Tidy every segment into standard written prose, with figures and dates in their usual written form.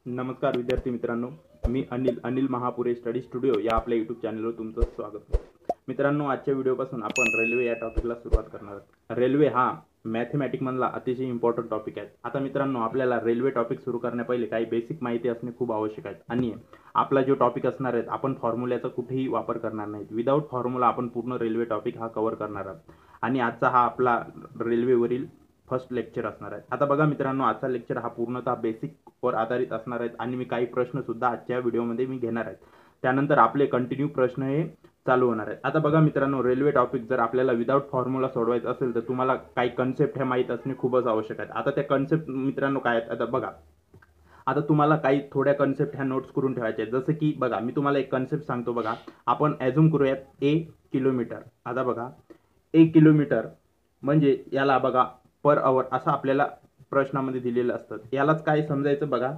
नमस्कार विद्यार्थी मित्रांनो, मी अनिल महापुरे स्टडी स्टुडिओ या आपल्या यूट्यूब चॅनलवर तुमचं स्वागत आहे. मित्रांनो, आजच्या व्हिडिओपासून आपण रेल्वे या टॉपिकला सुरुवात करणार आहोत. रेल्वे हा मॅथमॅटिक्समधला अतिशय इम्पॉर्टंट टॉपिक आहे. आता मित्रांनो, आपल्याला रेल्वे टॉपिक सुरू करण्यापहिले काही बेसिक माहिती असणे खूप आवश्यक आहे. आणि आपला जो टॉपिक असणार आहे, आपण फॉर्म्युल्याचा कुठेही वापर करणार नाही. विदाऊट फॉर्म्युला आपण पूर्ण रेल्वे टॉपिक हा कव्हर करणार आहोत. आणि आजचा हा आपला रेल्वेवरील फर्स्ट लेक्चर असणार आहे. आता बघा मित्रांनो, आजचा लेक्चर हा पूर्णतः बेसिकवर आधारित असणार आहे आणि मी काही प्रश्न सुद्धा आजच्या व्हिडिओमध्ये मी घेणार आहे. त्यानंतर आपले कंटिन्यू प्रश्न हे चालू होणार आहेत. आता बघा मित्रांनो, रेल्वे टॉपिक जर आपल्याला विदाऊट फॉर्म्युला सोडवायचं असेल तर तुम्हाला काही कन्सेप्ट हे माहीत असणे खूपच आवश्यक आहे. आता त्या कन्सेप्ट मित्रांनो काय आहेत, आता बघा. आता तुम्हाला काही थोड्या कन्सेप्ट ह्या नोट्स करून ठेवायच्या आहेत. जसं की बघा, मी तुम्हाला एक कन्सेप्ट सांगतो. बघा, आपण ॲझ्युम करूयात 1 किलोमीटर. आता बघा, 1 किलोमीटर म्हणजे याला बघा पर आवर असं आपल्याला प्रश्नामध्ये दिलेलं असतं. यालाच काय समजायचं बघा,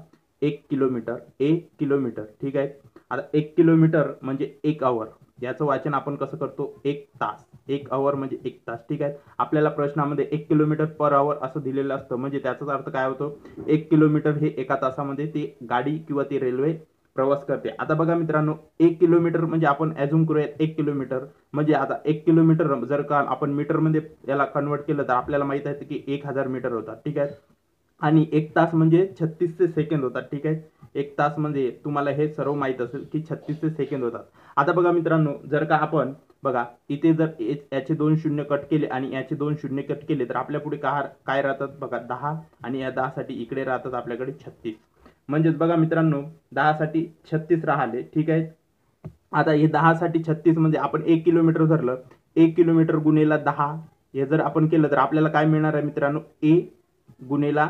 1 किलोमीटर. ठीक आहे. आता 1 किलोमीटर म्हणजे 1 आवर. याचं वाचन आपण कसं करतो, 1 तास. 1 आवर म्हणजे 1 तास. ठीक आहे. आपल्याला प्रश्नामध्ये 1 किलोमीटर पर आवर असं दिलेलं असतं. म्हणजे त्याचाच अर्थ काय होतो, 1 किलोमीटर हे एका तासामध्ये ती गाडी किंवा ती रेल्वे प्रवास करते. आता बघा मित्रांनो, 1 किलोमीटर म्हणजे आपण ॲझ्युम करूयात 1 किलोमीटर म्हणजे आता 1 किलोमीटर जर का आपण मीटरमध्ये याला कन्वर्ट केलं तर आपल्याला माहित आहे की 1000 मीटर होतात. ठीक आहे. आणि 1 तास म्हणजे 36 सेकंद होतात. ठीक आहे. 1 तास म्हणजे तुम्हाला हे सर्व माहीत असेल की 36 सेकंद होतात. आता बघा मित्रांनो, जर का आपण बघा इथे जर याचे 2 शून्य कट केले आणि याचे 2 शून्य कट केले तर आपल्या पुढे काय राहतात बघा, 10. आणि या 10 साठी इकडे राहतात आपल्याकडे 36. म्हणजेच बघा मित्रांनो, 10 साठी 36 राहिले. ठीक आहे. आता हे 10 साठी 36 म्हणजे आपण 1 किलोमीटर धरलं, 1 किलोमीटर गुणेला 10 हे जर आपण केलं तर आपल्याला काय मिळणार आहे मित्रांनो, ए गुणेला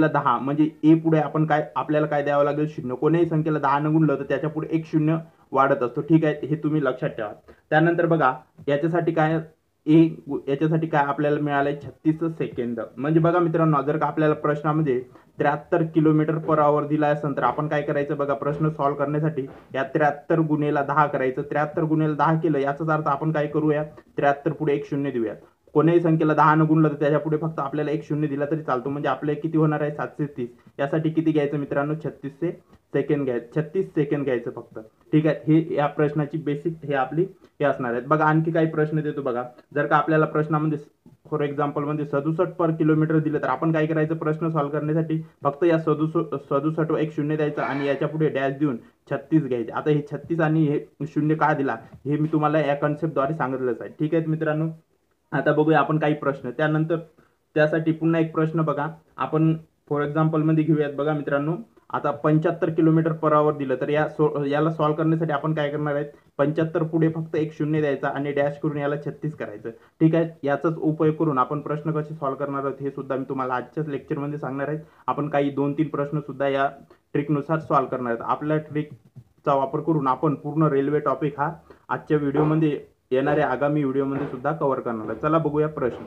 10 म्हणजे ए पुढे आपण आपल्याला काय द्यावं लागेल, शून्य. कोणत्याही संख्येला 10 न गुणलं तर त्याच्या पुढे एक शून्य वाढत असतो. ठीक आहे. हे तुम्ही लक्षात ठेवा. त्यानंतर बघा, याच्यासाठी काय आपल्याला मिळालंय 36 सेकंद. म्हणजे बघा मित्रांनो, जर का आपल्याला प्रश्नामध्ये 73 किलोमीटर पर आवर दिला असेल तर आपण काय करायचं बघा, प्रश्न सॉल्व्ह करण्यासाठी या 73 गुणेला 10 करायचं. 73 गुणेला 10 केलं याचाच अर्थ आपण काय करूया, 73 पुढे एक शून्य देऊया. कोणत्याही संख्येला 10 न गुणलं तर त्याच्या पुढे फक्त आपल्याला एक शून्य दिला तरी चालतो. म्हणजे आपले किती होणार आहे, 730. यासाठी किती घ्यायचं मित्रांनो, 36 सेकंद घ्यायचं फक्त. ठीक आहे. हे या प्रश्नाची बेसिक हे आपली हे असणार आहेत. बघा, आणखी काही प्रश्न देतो बघा. जर का आपल्याला प्रश्नामध्ये फॉर एक्झाम्पल मध्ये 67 पर किलोमीटर दिलं तर आपण काय करायचं, प्रश्न सॉल्व्ह करण्यासाठी फक्त या 67 एक शून्य द्यायचं आणि याच्या पुढे डॅश देऊन 36 घ्यायचे. आता हे 36 आणि हे शून्य का दिला हे मी तुम्हाला या कन्सेप्टद्वारे सांगितलंच आहे. ठीक आहे मित्रांनो. आता बघूया आपण काही प्रश्न. त्यानंतर त्यासाठी पुन्हा एक प्रश्न बघा, आपण फॉर एक्झाम्पल मध्ये घेऊयात. बघा मित्रांनो, आता 75 किलोमीटर पर आवर दिलं तर याला सॉल्व्ह करण्यासाठी आपण काय करणार आहेत, 75 पुढे फक्त एक शून्य द्यायचा आणि डॅश करून याला 36 करायचं. ठीक आहे. याचाच उपयोग करून आपण प्रश्न कसे सॉल्व्ह करणार आहोत हे सुद्धा मी तुम्हाला आजच्याच लेक्चरमध्ये सांगणार आहे. आपण काही 2-3 प्रश्न सुद्धा या ट्रिकनुसार सॉल्व्ह करणार आहेत. आपल्या ट्रिकचा वापर करून आपण पूर्ण रेल्वे टॉपिक हा आजच्या व्हिडिओमध्ये येणाऱ्या आगामी व्हिडिओमध्ये सुद्धा कव्हर करणार आहे. चला बघूया प्रश्न.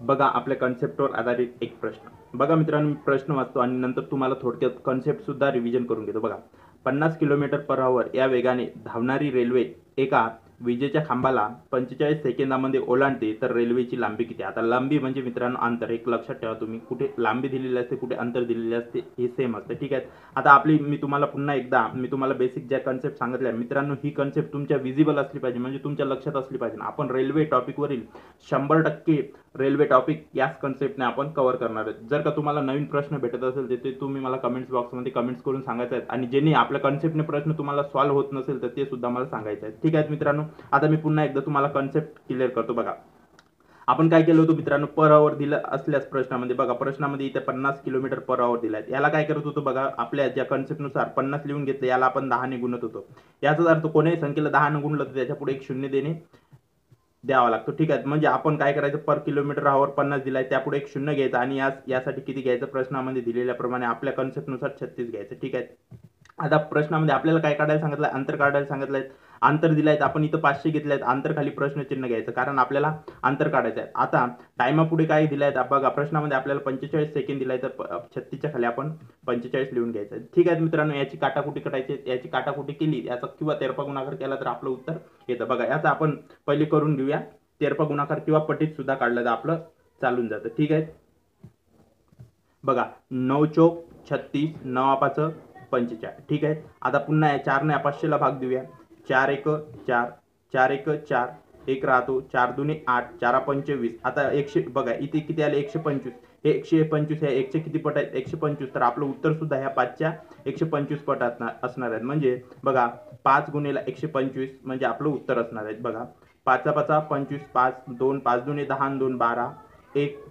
बघा, आपल्या कन्सेप्टवर आधारित एक प्रश्न. बघा मित्रांनो, मी प्रश्न वाचतो आणि नंतर तुम्हाला थोडक्यात कन्सेप्ट सुद्धा रिव्हिजन करून घेतो. बघा, 50 किलोमीटर पर आवर या वेगाने धावणारी रेल्वे एका विजेच्या खांबाला 45 सेकंदामध्ये ओलांडते तर रेल्वेची लांबी किती. आता लांबी म्हणजे मित्रांनो अंतर. एक लक्षात ठेवा तुम्ही, कुठे लांबी दिलेली असते कुठे अंतर दिलेले असते हे सेम असते. ठीक आहे. आता मी तुम्हाला पुन्हा एकदा बेसिक ज्या कन्सेप्ट सांगितल्या मित्रांनो, ही कन्सेप्ट तुमच्या विजिबल असली पाहिजे, म्हणजे तुमच्या लक्षात असली पाहिजे. आपण रेल्वे टॉपिकवरील 100% रेल्वे टॉपिक याच कन्सेप्टने आपण कव्हर करणार आहेत. जर का तुम्हाला नवीन प्रश्न भेटत असेल तर ते तुम्ही मला कमेंट्स बॉक्समध्ये कमेंट्स करून सांगायचं आहेत. आणि ज्यांनी आपल्या कन्सेप्टने प्रश्न तुम्हाला सॉल्व्ह होत नसेल तर ते सुद्धा मला सांगायचं आहे. ठीक आहे मित्रांनो. आता मी पुन्हा एकदा तुम्हाला कन्सेप्ट क्लिअर करतो. बघा, आपण काय केलं होतं मित्रांनो, पर आवर दिलं असल्यास प्रश्नामध्ये बघा, प्रश्नामध्ये इथे 50 किलोमीटर पर आवर दिलाय. याला काय करत होतो बघा, आपल्या ज्या कन्सेप्टनुसार 50 लिहून घेतलं याला आपण 10 ने गुणत होतो. याचाच अर्थ कोणत्याही संख्येला 10 ने गुणलं तर त्याच्या पुढे एक शून्य द्यावा लागतो. ठीक आहे. म्हणजे आपण काय करायचं, पर किलोमीटर आवर 50 दिलाय त्यापुढे एक शून्य घ्यायचं आणि यासाठी किती घ्यायचं, प्रश्नामध्ये दिलेल्याप्रमाणे आपल्या कन्सेप्टनुसार 36 घ्यायचं. ठीक आहे. आता प्रश्नामध्ये आपल्याला काय काढायला सांगितलंय, अंतर काढायला सांगितलंय. अंतर दिलाय आपण इथं 500 घेतलेत. अंतर खाली प्रश्नचिन्ह घ्यायचं कारण आपल्याला अंतर काढायचं आहे. आता टाइमापुढे काय दिलाय बघा, प्रश्नामध्ये आपल्याला 45 सेकंद दिलाय तर 36च्या खाली आपण 45 लिहून घ्यायचं. ठीक आहे मित्रांनो. याची काटाकुटी करायची. याची काटाकुटी केली याचा किंवा तेरपा गुणाकार केला तर आपलं उत्तर येतं. बघा, याचा आपण पहिले करून घेऊया. तेरपा गुणाकार किंवा पटीत सुद्धा काढलं तर आपलं चालून जातं. ठीक आहे. बघा 9 चौक 36, 9 पाच 45. ठीक आहे. आता पुन्हा या 4 ने 500 ला भाग देऊया. 4 एक 4, 4 एक 4, एक राहतो, 4 दुने 8, 4 25. आता 100 बघा इथे किती आले 125. हे 125 आहे, 1 चे किती पट आहेत 125. तर आपलं उत्तर सुद्धा ह्या 5च्या 125 पट असणार आहेत. म्हणजे बघा 5 गुणिले 125 म्हणजे आपलं उत्तर असणार आहे. बघा 5 5 25, 5 2 5 दुने 10 आणि 2 12, 1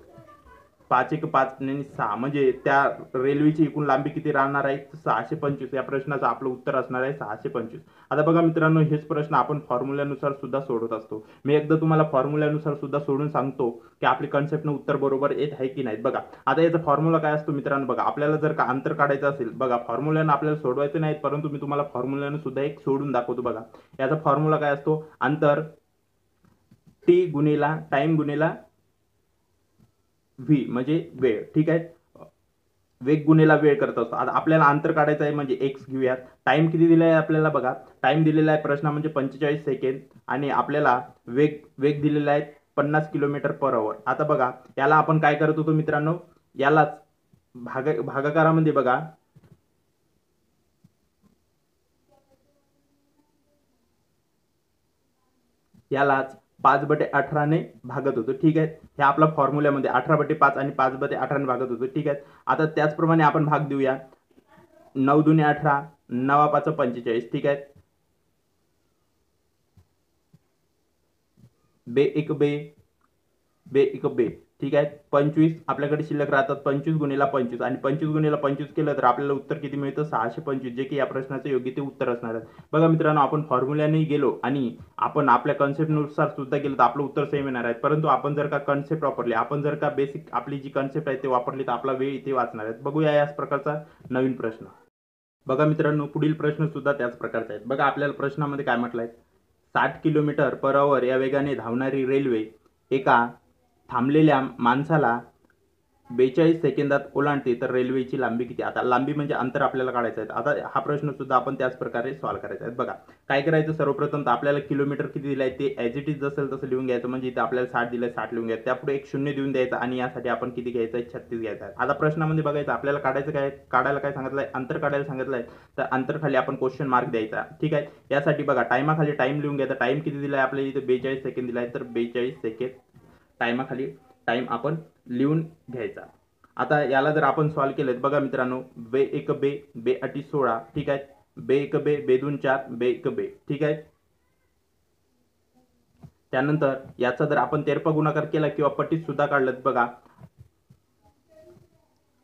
5 1 5 आणि 6 म्हणजे त्या रेल्वेची एकूण लांबी किती राहणार आहे 625. या प्रश्नाचं आपलं उत्तर असणार आहे 625. आता बघा मित्रांनो, हेच प्रश्न आपण फॉर्म्युल्यानुसार सुद्धा सोडवत असतो. मी एकदा तुम्हाला फॉर्म्युल्यानुसार सुद्धा सोडून सांगतो की आपली कन्सेप्टनं उत्तर बरोबर येत आहे की नाही. बघा आता याचा फॉर्म्युला काय असतो मित्रांनो. बघा आपल्याला जर का अंतर काढायचं असेल, बघा फॉर्म्युल्यानं आपल्याला सोडवायचं नाही, परंतु मी तुम्हाला फॉर्म्युल्यानं सुद्धा एक सोडून दाखवतो. बघा याचा फॉर्म्युला काय असतो, अंतर टी गुणिला टाइम गुणिला व्ही म्हणजे वेळ. ठीक आहे. वेग गुणिला वेळ करत असतो. आता आपल्याला अंतर काढायचं आहे म्हणजे एक्स घेऊयात. टाइम किती दिला आहे आपल्याला, बघा टाइम दिलेला आहे प्रश्न म्हणजे 45 सेकंद आणि आपल्याला वेग दिलेला आहे 50 किलोमीटर पर आवर. आता बघा याला आपण काय करत होतो मित्रांनो, यालाच भागाकारामध्ये बघा यालाच 5/18 ने भागत होतो. ठीक आहे. हे आपला फॉर्म्युल्यामध्ये 18/5 आणि 5/18 ने भागत होतो. ठीक आहे. आता त्याचप्रमाणे आपण भाग देऊया. 9 दुने 18, 9 पाच 45. ठीक आहे. बे एक बे. ठीक आहे. 25 आपल्याकडे शिल्लक राहतात. 25 गुणिला 25 आणि 25 गुणिला 25 केलं तर आपल्याला उत्तर किती मिळतं 625, जे की या प्रश्नाचं योग्य ते उत्तर असणार आहे. बघा मित्रांनो, आपण फॉर्म्युल्याने गेलो आणि आपण आपल्या कन्सेप्टनुसार सुद्धा गेलो तर आपलं उत्तर सेम येणार आहे. परंतु आपण जर का कन्सेप्ट वापरली, आपण जर का बेसिक आपली जी कन्सेप्ट आहे ते वापरली तर आपला वेळ इथे वाचणार आहे. बघूया याच प्रकारचा नवीन प्रश्न. बघा मित्रांनो, पुढील प्रश्न सुद्धा त्याच प्रकारचे आहेत. बघा आपल्याला प्रश्नामध्ये काय म्हटलंय, 60 किलोमीटर पर आवर या वेगाने धावणारी रेल्वे एका थांबलेल्या माणसाला 42 सेकंदात ओलांडते तर रेल्वेची लांबी किती. आता लांबी म्हणजे अंतर आपल्याला काढायचं आहे. आता हा प्रश्न सुद्धा आपण त्याच प्रकारे सॉल्व्ह करायचा आहे. बघा काय करायचं, सर्वप्रथम तर आपल्याला किलोमीटर किती दिलाय ते ॲज इट इज असेल तसं लिहून घ्यायचं. म्हणजे इथे आपल्याला 60 दिलंय 60 लिहून घ्यायचं. त्यापुढे एक शून्य देऊन द्यायचं आणि यासाठी आपण किती घ्यायचं आहे 36 घ्यायचं आहे. आता प्रश्नामध्ये बघायचं आपल्याला काढायला काय सांगितलंय, अंतर काढायला सांगितलंय. तर अंतर खाली आपण क्वेश्चन मार्क द्यायचा. ठीक आहे. यासाठी बघा टाइमाखाली टाइम लिहून घ्यायचा. टाइम किती दिलाय आपल्याला इथे 42 सेकंद दिलाय, तर 42 सेकंद टाइमाखाली टाइम आपण लिहून घ्यायचा. आता याला जर आपण सॉल्व्ह केलं, बघा मित्रांनो, बे एक बे 8 16. ठीक आहे. बे एक बे 2 4, बे एक बे. ठीक आहे. त्यानंतर याचा जर आपण तेरपा गुणाकार केला किंवा पटीत सुद्धा काढलं, बघा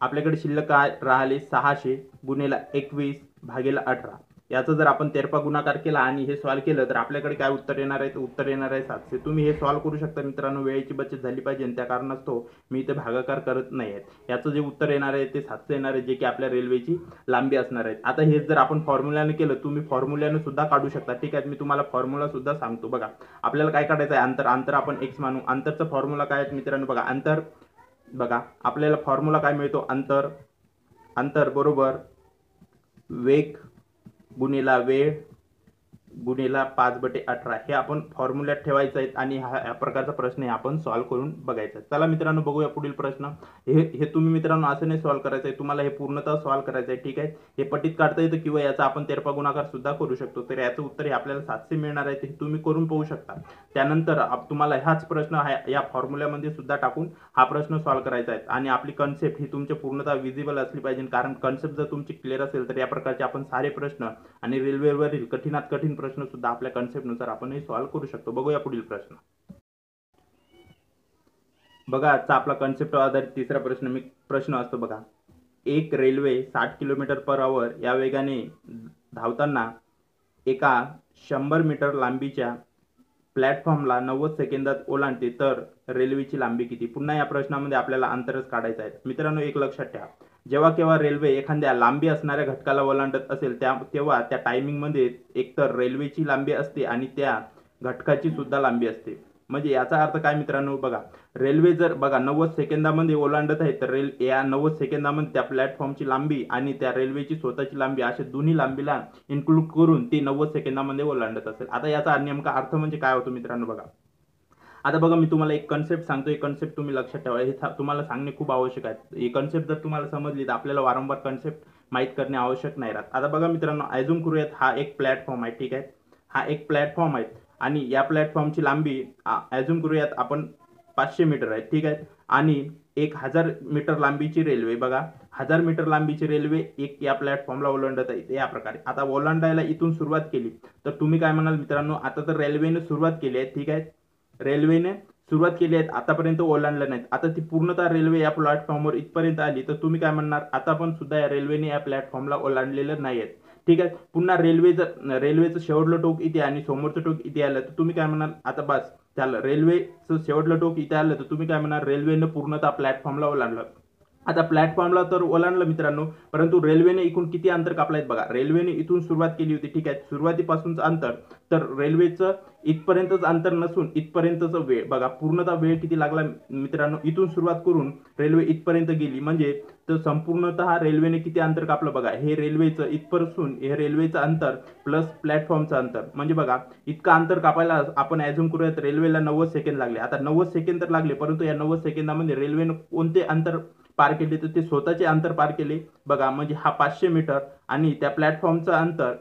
आपल्याकडे शिल्लक काय राहिले 600 गुणिला 21/18. याचा जर आपण तेरपा गुणाकार केला आणि हे सॉल्व्ह केलं तर आपल्याकडे काय उत्तर येणार आहे, तर उत्तर येणार आहे 700. तुम्ही हे सॉल्व्ह करू शकता मित्रांनो. वेळेची बचत झाली पाहिजे त्या कारणास्तव मी इथे भागाकार करत नाही आहे. याचं जे उत्तर येणार आहे ते 700 येणार आहे, जे की आपल्या रेल्वेची लांबी असणार आहे. आता हे जर आपण फॉर्म्युल्याने केलं, तुम्ही फॉर्म्युल्याने सुद्धा काढू शकता. ठीक आहे. मी तुम्हाला फॉर्म्युला सुद्धा सांगतो. बघा आपल्याला काय काढायचं आहे, अंतर आपण x मानू. अंतरचा फॉर्म्युला काय आहे मित्रांनो, बघा अंतर, बघा आपल्याला फॉर्म्युला काय मिळतो, अंतर बरोबर वेग गुणिला वेळ गुणिला 5/18 हे आपण फॉर्म्युल्यात ठेवायचं आहे आणि हा प्रकारचा प्रश्न आपण सॉल्व्ह करून बघायचा. चला मित्रांनो, बघूया पुढील प्रश्न. हे तुम्ही मित्रांनो असं नाही सॉल्व्ह करायचं आहे, तुम्हाला हे पूर्णतः सॉल्व्ह करायचं आहे. ठीक आहे. हे पटीत काढता येतं किंवा याचा आपण तेरपा गुणाकार सुद्धा करू शकतो. तर याचं उत्तर हे आपल्याला 700 मिळणार आहे. ते तुम्ही करून पाहू शकता. त्यानंतर तुम्हाला हाच प्रश्न या फॉर्म्युल्यामध्ये सुद्धा टाकून हा प्रश्न सॉल्व्ह करायचा आहे आणि आपली कन्सेप्ट ही तुमच्या पूर्णतः विजिबल असली पाहिजे. कारण कन्सेप्ट जर तुमची क्लिअर असेल तर या प्रकारचे आपण सारे प्रश्न आणि रेल्वेवरील कठीणात कठीण प्रश्न सुद्धा आपल्या कन्सेप्टनुसार आपण हे सॉल्व्ह करू शकतो. बघूया पुढील प्रश्न. बघा आजचा आपला कन्सेप्ट आधारित तिसरा प्रश्न असतो. बघा एक रेल्वे 60 किलोमीटर पर आवर या वेगाने धावताना एका 100 मीटर लांबीच्या प्लॅटफॉर्मला 90 सेकंदात ओलांडते तर रेल्वेची लांबी किती. पुन्हा या प्रश्नामध्ये आपल्याला अंतरच काढायचं आहे. मित्रांनो एक लक्षात ठेवा, जेव्हा केव्हा रेल्वे एखाद्या लांबी असणाऱ्या घटकाला ओलांडत असेल तेव्हा त्या टायमिंगमध्ये एकतर रेल्वेची लांबी असते आणि त्या घटकाची सुद्धा लांबी असते. म्हणजे याचा अर्थ काय मित्रांनो, बघा रेल्वे जर बघा 90 सेकंदामध्ये ओलांडत आहे तर या 90 सेकंदामध्ये त्या प्लॅटफॉर्मची लांबी आणि त्या रेल्वेची स्वतःची लांबी अशा दोन्ही लांबीला इन्क्लूड करून ती 90 सेकंदामध्ये ओलांडत असेल. आता याचा नेमका अर्थ म्हणजे काय होतो मित्रांनो, बघा आता बघा मी तुम्हाला एक कन्सेप्ट सांगतो, एक कन्सेप्ट तुम्ही लक्षात ठेवा, हे तुम्हाला सांगणे खूप आवश्यक आहे. ही कन्सेप्ट जर तुम्हाला समजली तर आपल्याला वारंवार कन्सेप्ट माहीत करणे आवश्यक नाही राहत. आता बघा मित्रांनो, ॲझ्युम करूयात हा एक प्लॅटफॉर्म आहे, ठीक आहे. हा एक प्लॅटफॉर्म आहे आणि या प्लॅटफॉर्मची लांबी ॲझ्युम करूयात आपण 500 मीटर आहे, ठीक आहे. आणि 1000 मीटर लांबीची रेल्वे, बघा 1000 मीटर लांबीची रेल्वे एक या प्लॅटफॉर्मला ओलांडत आहे या प्रकारे. आता ओलांडायला इथून सुरुवात केली तर तुम्ही काय म्हणाल मित्रांनो, आता तर रेल्वेने सुरुवात केली आहे, ठीक आहे. रेल्वेने सुरुवात केली आहे, आतापर्यंत ओलांडलं नाहीत. आता ती पूर्णतः रेल्वे या प्लॅटफॉर्मवर इथपर्यंत आली तर तुम्ही काय म्हणणार, आता पण सुद्धा या रेल्वेने या प्लॅटफॉर्मला ओलांडलेलं नाही आहे, ठीक आहे. पुन्हा रेल्वेचं शेवटलं टोक इथे आणि समोरचं टोक इथे आलं तर तुम्ही काय म्हणाल, आता बस झालं, रेल्वेचं शेवटलं टोक इथे आलं तर तुम्ही काय म्हणाल, रेल्वेनं पूर्णतः प्लॅटफॉर्मला ओलांडलं. आता प्लॅटफॉर्मला तर ओलांडलं मित्रांनो, परंतु रेल्वेने एकूण किती अंतर कापलंय बघा. रेल्वेने इथून सुरुवात केली होती, ठीक आहे. सुरुवातीपासूनचं अंतर, तर रेल्वेचं इथपर्यंतच अंतर नसून इथपर्यंतचं वेळ बघा, पूर्णतः वेळ किती लागला मित्रांनो. इथून सुरुवात करून रेल्वे इथपर्यंत गेली म्हणजे तर संपूर्णतः रेल्वेने किती अंतर कापलं बघा. हे रेल्वेचं इथपासून हे रेल्वेचं अंतर प्लस प्लॅटफॉर्मचं अंतर, म्हणजे बघा इतकं अंतर कापायला आपण ॲझ्युम करूयात रेल्वेला 90 सेकंद लागले. आता 90 सेकंद तर लागले, परंतु या 90 सेकंदामध्ये रेल्वेनं कोणते अंतर पार केले तर ते स्वतःचे अंतर पार केले बघा. म्हणजे हा 500 मीटर आणि त्या प्लॅटफॉर्मचं अंतर,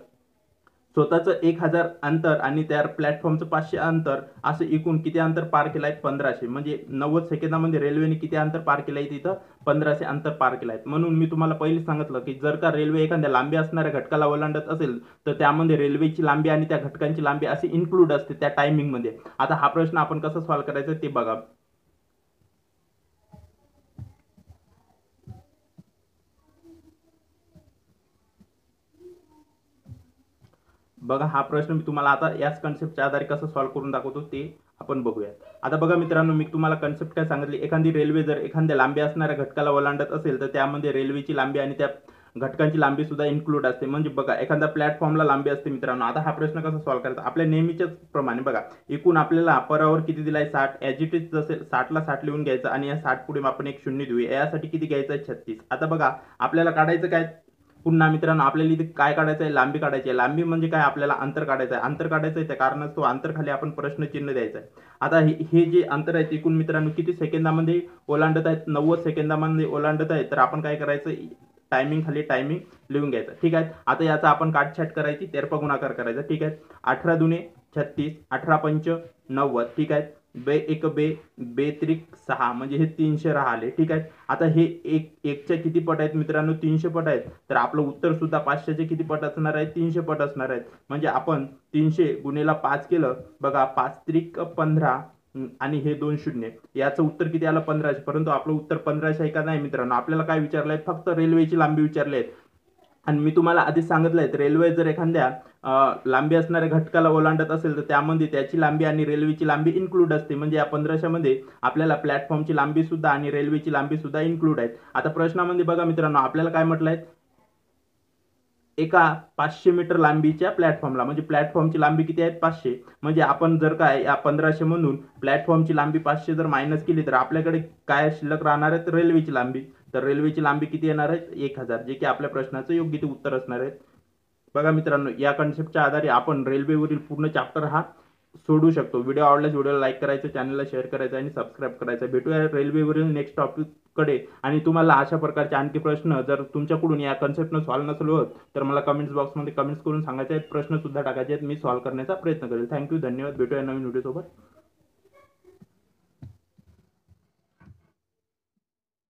स्वतःचं 1000 अंतर आणि त्या प्लॅटफॉर्मचं 500 अंतर, असं एकूण किती अंतर पार केलं आहे, 1500. म्हणजे 90 सेकंदामध्ये रेल्वेने किती अंतर पार केलं आहे, तिथं 1500 अंतर पार केलं आहे. म्हणून मी तुम्हाला पहिले सांगितलं की जर का रेल्वे एखाद्या लांबी असणाऱ्या घटकाला ओलांडत असेल तर त्यामध्ये रेल्वेची लांबी आणि त्या घटकांची लांबी अशी इन्क्लूड असते त्या टायमिंगमध्ये. आता हा प्रश्न आपण कसं सॉल्व्ह करायचा ते बघा. बघा हा प्रश्न मी तुम्हाला आता याच कन्सेप्टच्या आधारे कसं सॉल्व्ह करून दाखवतो ते आपण बघूया. आता बघा मित्रांनो, मी तुम्हाला कन्सेप्ट काय सांगितली, एखादी रेल्वे जर एखाद्या लांबी असणाऱ्या घटकाला ओलांडत असेल तर त्यामध्ये रेल्वेची लांबी आणि त्या घटकांची लांबी सुद्धा इन्क्लूड असते. म्हणजे बघा एखाद्या प्लॅटफॉर्मला लांबी असते मित्रांनो. आता हा प्रश्न कसा सॉल्व्ह करायचा, आपल्या नेहमीच्याच प्रमाणे बघा, एकूण आपल्याला पर आवर किती दिलाय 60, ॲज इट इज जसे 60ला 60 लिहून घ्यायचं आणि या 60 पुढे आपण एक शून्य देऊया. यासाठी किती घ्यायचं आहे, 36. आता बघा आपल्याला काढायचं काय, पुन्हा मित्रांनो आपल्याला इथे काय काढायचं आहे, लांबी काढायची आहे. लांबी म्हणजे काय, आपल्याला अंतर काढायचं आहे. अंतर काढायचं आहे त्या कारणास तो अंतर खाली आपण प्रश्न चिन्ह द्यायचं आहे. आता हे जे अंतर आहे एकूण मित्रांनो किती सेकंदामध्ये ओलांडत आहेत, 90 सेकंदामध्ये ओलांडत आहेत. तर आपण काय करायचं, टायमिंग खाली टायमिंग लिहून घ्यायचं, ठीक आहे. आता याचा आपण काटछाट करायची, तेरपा गुणाकार करायचा, ठीक आहे. 18 दुने 36, 18 पंच 90, ठीक आहे. बे एक बे, बे त्रिक 6, म्हणजे हे 300 राहिले, ठीक आहे. आता हे एकच्या किती पट आहेत मित्रांनो, 300 पट आहेत. तर आपलं उत्तर सुद्धा 500चे किती पट असणार आहे, 300 पट असणार आहेत. म्हणजे आपण 300 गुणेला 5 केलं बघा, 5 त्रिक 15 आणि हे 2 शून्य, याचं उत्तर किती आलं, 1500. परंतु आपलं उत्तर 1500 आहे का नाही मित्रांनो, आपल्याला काय विचारलंय, फक्त रेल्वेची लांबी विचारली आहे. आणि मी तुम्हाला आधीच सांगितलंय, रेल्वे जर एखाद्या लांबी असणाऱ्या घटकाला ओलांडत असेल तर त्यामध्ये त्याची लांबी आणि रेल्वेची लांबी इन्क्लूड असते. म्हणजे या 1500 मध्ये आपल्याला प्लॅटफॉर्मची लांबी सुद्धा आणि रेल्वेची लांबी सुद्धा इन्क्लूड आहेत. आता प्रश्नामध्ये बघा मित्रांनो, आपल्याला काय म्हटलंय, एका 500 मीटर लांबीच्या प्लॅटफॉर्मला, म्हणजे प्लॅटफॉर्मची लांबी किती आहे, 500. म्हणजे आपण जर काय या 1500 मधून प्लॅटफॉर्मची लांबी 500 जर मायनस केली तर आपल्याकडे काय शिल्लक राहणार आहे, रेल्वेची लांबी. तर रेल्वेची लांबी किती येणार आहे, 1000, जे की आपल्या प्रश्नाचं योग्य ते उत्तर असणार आहे. बघा मित्रांनो, या कन्सेप्टच्या आधारे आपण रेल्वेवरील पूर्ण चॅप्टर हा सोडू शकतो. व्हिडिओ आवडल्यास व्हिडिओला लाईक करायचं, चॅनलला शेअर करायचं आणि सबस्क्राईब करायचं. भेटूया रेल्वेवरील नेक्स्ट टॉपिक कडे. आणि तुम्हाला अशा प्रकारचे आणखी प्रश्न जर तुमच्याकडून या कन्सेप्टनं सॉल्व्ह नसेल होत तर मला कमेंट्स बॉक्समध्ये कमेंट्स करून सांगायचे आहेत, प्रश्न सुद्धा टाकायचे आहेत, मी सॉल्व्ह करण्याचा प्रयत्न करेल. थँक्यू, धन्यवाद. भेटूया नवीन व्हिडिओ सोबत.